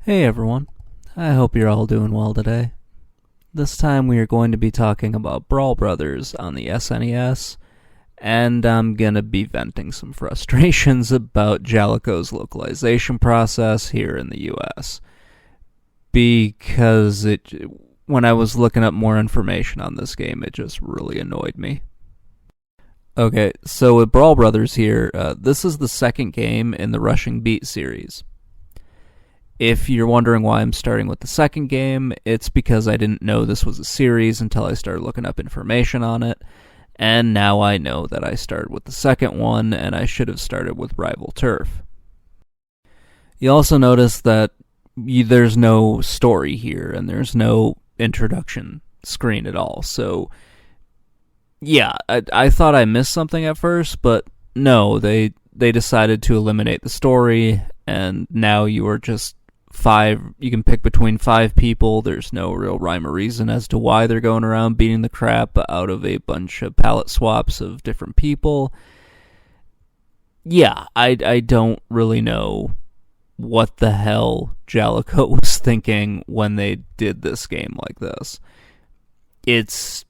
Hey everyone, I hope you're all doing well today. This time we are going to be talking about Brawl Brothers on the SNES, and I'm gonna be venting some frustrations about Jaleco's localization process here in the US. Because when I was looking up more information on this game, it just really annoyed me. Okay, so with Brawl Brothers here, this is the second game in the Rushing Beat series. If you're wondering why I'm starting with the second game, it's because I didn't know this was a series until I started looking up information on it, and now I know that I started with the second one, and I should have started with Rival Turf. You also notice that there's no story here, and there's no introduction screen at all, so yeah, I thought I missed something at first, but no, they decided to eliminate the story, and now you are just you can pick between 5 people. There's no real rhyme or reason as to why they're going around beating the crap out of a bunch of palette swaps of different people. Yeah, I don't really know what the hell Jaleco was thinking when they did this game like this. It's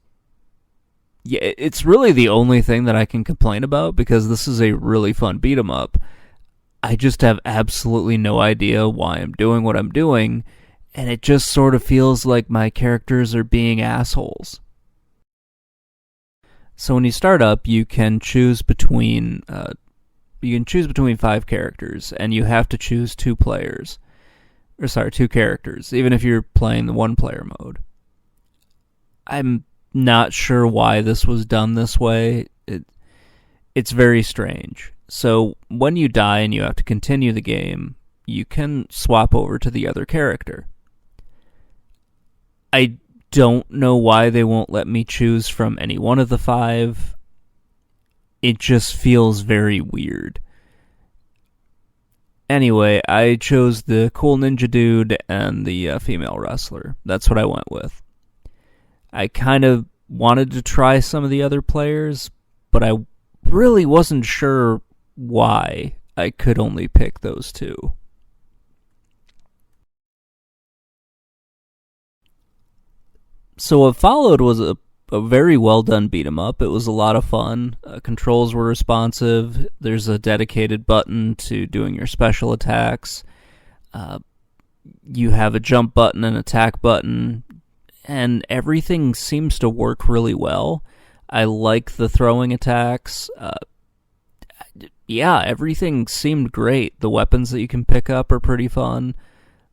really the only thing that I can complain about, because this is a really fun beat 'em up. I just have absolutely no idea why I'm doing what I'm doing, and it just sort of feels like my characters are being assholes. So when you start up, you can choose between 5 characters, and you have to choose 2 characters, even if you're playing the 1-player mode. I'm not sure why this was done this way. It's very strange. So when you die and you have to continue the game, you can swap over to the other character. I don't know why they won't let me choose from any one of the 5. It just feels very weird. Anyway, I chose the cool ninja dude and the female wrestler. That's what I went with. I kind of wanted to try some of the other players, but I really wasn't sure why I could only pick those 2. So what followed was a very well done beat 'em up. It was a lot of fun. Controls were responsive. There's a dedicated button to doing your special attacks. You have a jump button and attack button, and everything seems to work really well. I like the throwing attacks. Yeah, everything seemed great. The weapons that you can pick up are pretty fun.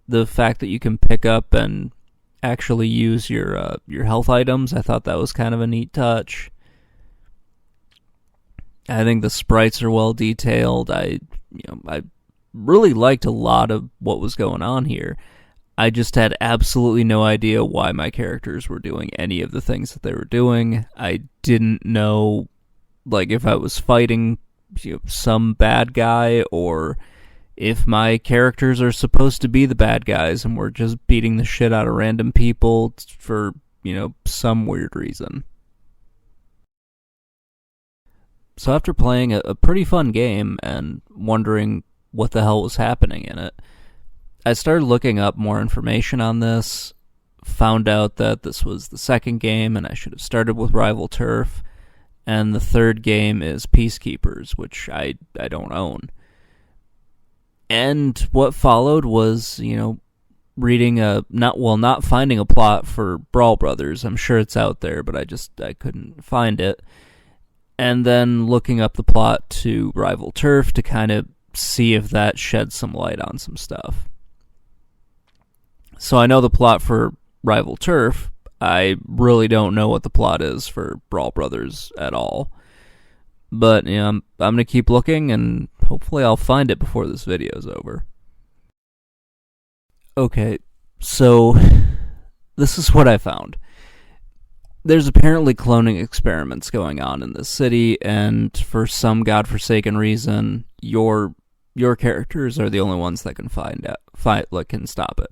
The fact that you can pick up and actually use your health items, I thought that was kind of a neat touch. I think the sprites are well detailed. I really liked a lot of what was going on here. I just had absolutely no idea why my characters were doing any of the things that they were doing. I didn't know, if I was fighting some bad guy, or if my characters are supposed to be the bad guys and we're just beating the shit out of random people for, some weird reason. So after playing a pretty fun game and wondering what the hell was happening in it, I started looking up more information on this, found out that this was the second game and I should have started with Rival Turf, and the third game is Peacekeepers, which I don't own. And what followed was, reading not finding a plot for Brawl Brothers. I'm sure it's out there, but I couldn't find it. And then looking up the plot to Rival Turf to kind of see if that sheds some light on some stuff. So I know the plot for Rival Turf. I really don't know what the plot is for Brawl Brothers at all. But, I'm going to keep looking, and hopefully I'll find it before this video's over. Okay, so this is what I found. There's apparently cloning experiments going on in this city, and for some godforsaken reason, your characters are the only ones that can can stop it.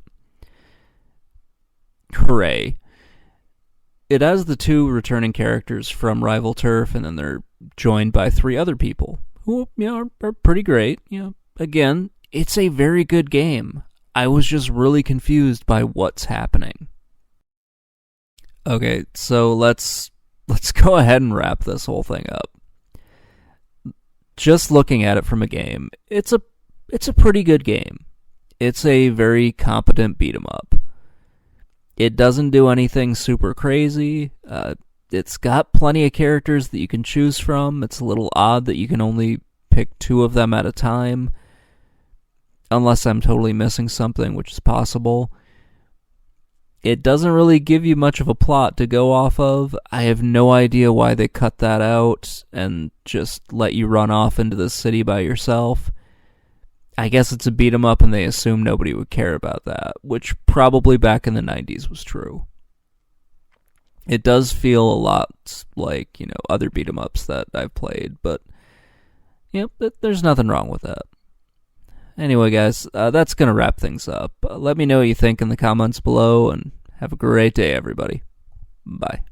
Hooray. It has the 2 returning characters from Rival Turf, and then they're joined by 3 other people who, are pretty great. Again, it's a very good game. I was just really confused by what's happening. Okay, so let's go ahead and wrap this whole thing up. Just looking at it from a game, it's a pretty good game. It's a very competent beat 'em up. It doesn't do anything super crazy. It's got plenty of characters that you can choose from. It's a little odd that you can only pick 2 of them at a time, unless I'm totally missing something, which is possible. It doesn't really give you much of a plot to go off of. I have no idea why they cut that out and just let you run off into the city by yourself. I guess it's a beat 'em up and they assume nobody would care about that, which probably back in the 90s was true. It does feel a lot like, other beat 'em ups that I've played, but there's nothing wrong with that. Anyway, guys, that's going to wrap things up. Let me know what you think in the comments below, and have a great day, everybody. Bye.